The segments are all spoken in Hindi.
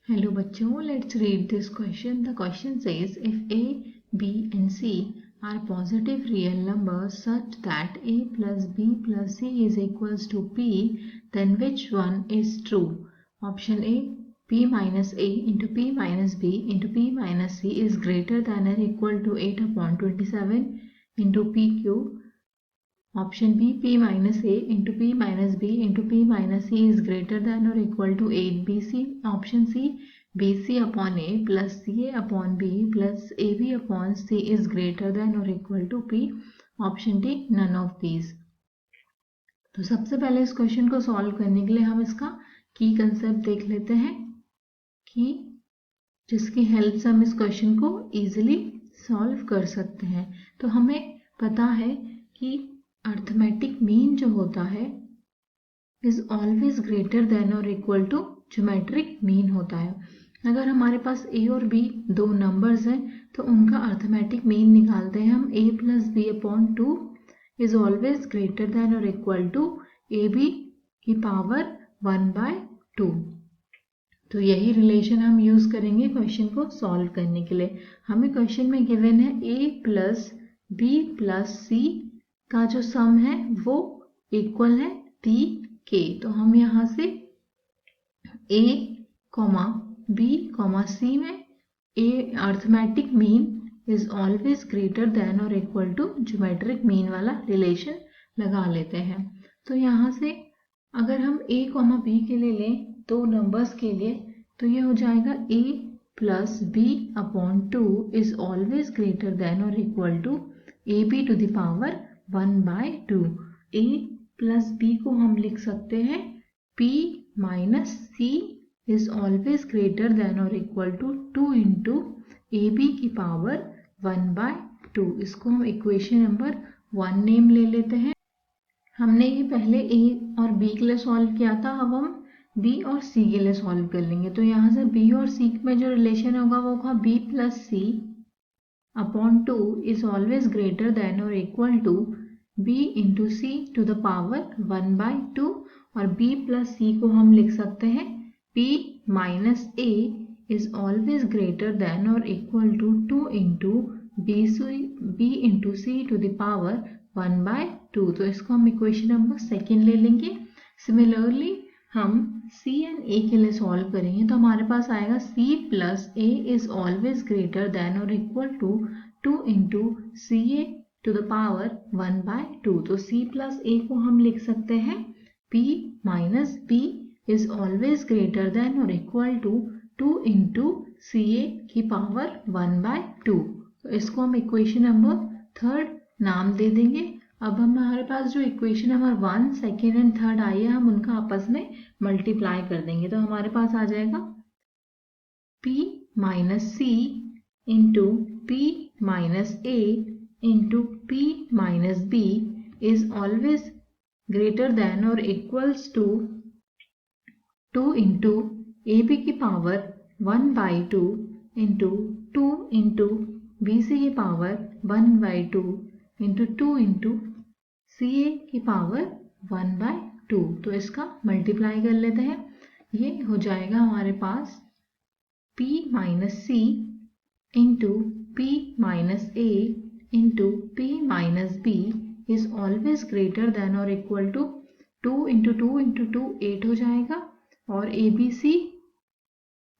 Hello बच्चों, let's read this question. The question says if A, B and C are positive real numbers such that A plus B plus C is equals to P, then which one is true? Option A, P minus A into P minus B into P minus C is greater than or equal to 8 upon 27 into P cube. Option B, P minus A into P minus B into P minus C is greater than or equal to 8BC. Option C, BC upon A plus CA upon B plus AB upon C is greater than or equal to P. Option D, none of these. तो सबसे पहले इस क्वेश्चन को सॉल्व करने के लिए हम इसका की कंसेप्ट देख लेते हैं कि जिसकी हेल्प से हम इस क्वेश्चन को इजीली सॉल्व कर सकते हैं। तो हमें पता है कि अर्थमेटिक मीन जो होता है इज ऑलवेज ग्रेटर देन और इक्वल टू ज्योमेट्रिक मीन होता है। अगर हमारे पास ए और बी दो नंबर्स हैं तो उनका अर्थमेटिक मीन निकालते हैं हम। A plus B upon 2 is always greater than और इक्वल टू ए बी की पावर 1/2। तो यही रिलेशन हम यूज करेंगे क्वेश्चन को सॉल्व करने के लिए। हमें क्वेश्चन में गिवन है ए प्लस बी प्लस सी का जो सम है वो इक्वल है टी के। तो हम यहाँ से A comma B comma C में a arithmetic mean is always greater than और इक्वल टू ज्योमेट्रिक मीन वाला रिलेशन लगा लेते हैं। तो यहाँ से अगर हम ए कॉमा बी के लिए लें दो नंबर्स के लिए तो ये हो जाएगा A plus B upon 2 is always greater than और equal to A B to the power 1/2। a plus b को हम लिख सकते हैं p minus C is always greater than और equal to 2 into A B की पावर 1/2। इसको हम इक्वेशन नंबर 1 नेम ले लेते हैं। हमने ये पहले a और b के लिए सॉल्व किया था, अब हम b और c के लिए सॉल्व कर लेंगे। तो यहाँ से b और c में जो रिलेशन होगा वो होगा b plus C upon 2 is always greater than or equal to b into c to the power 1/2। और b plus c को हम लिख सकते हैं p minus a is always greater than or equal to 2 into b into c to the power 1/2। तो इसको हम इक्वेशन नंबर सेकेंड ले लेंगे। सिमिलरली हम c एंड a के लिए सॉल्व करेंगे तो हमारे पास आएगा c plus a is always greater than और equal to 2 into C A to the power 1/2। तो c प्लस a को हम लिख सकते हैं p minus b is always greater than और equal to 2 into C A की पावर 1/2। तो इसको हम इक्वेशन नंबर थर्ड नाम दे देंगे। अब हमारे पास जो equation number 1, second and third आई है हम उनका आपस में मल्टीप्लाई कर देंगे। तो हमारे पास आ जाएगा p minus C into p minus a into p minus b is always greater than और equals to 2 into A B की power 1/2 into 2 into B C की power 1/2 into 2 into C A की पावर 1/2। तो इसका मल्टीप्लाई कर लेते हैं। ये हो जाएगा हमारे पास p minus C into p minus a into p minus b is always greater than और इक्वल टू 2 इंटू 2 इंटू 2 8 हो जाएगा और A B C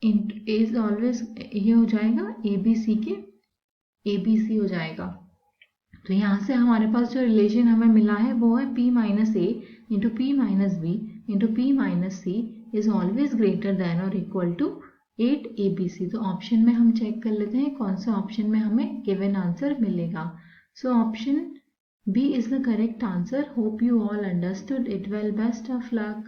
is always ये हो जाएगा ए बी सी के ए बी सी हो जाएगा। तो यहाँ से हमारे पास जो रिलेशन हमें मिला है वो है p minus A into P minus B into P minus C is always greater than और इक्वल टू 8 ABC। तो ऑप्शन में हम चेक कर लेते हैं कौन सा ऑप्शन में हमें गिवन आंसर मिलेगा। So option B is the correct answer. Hope you all understood it well. Best of luck.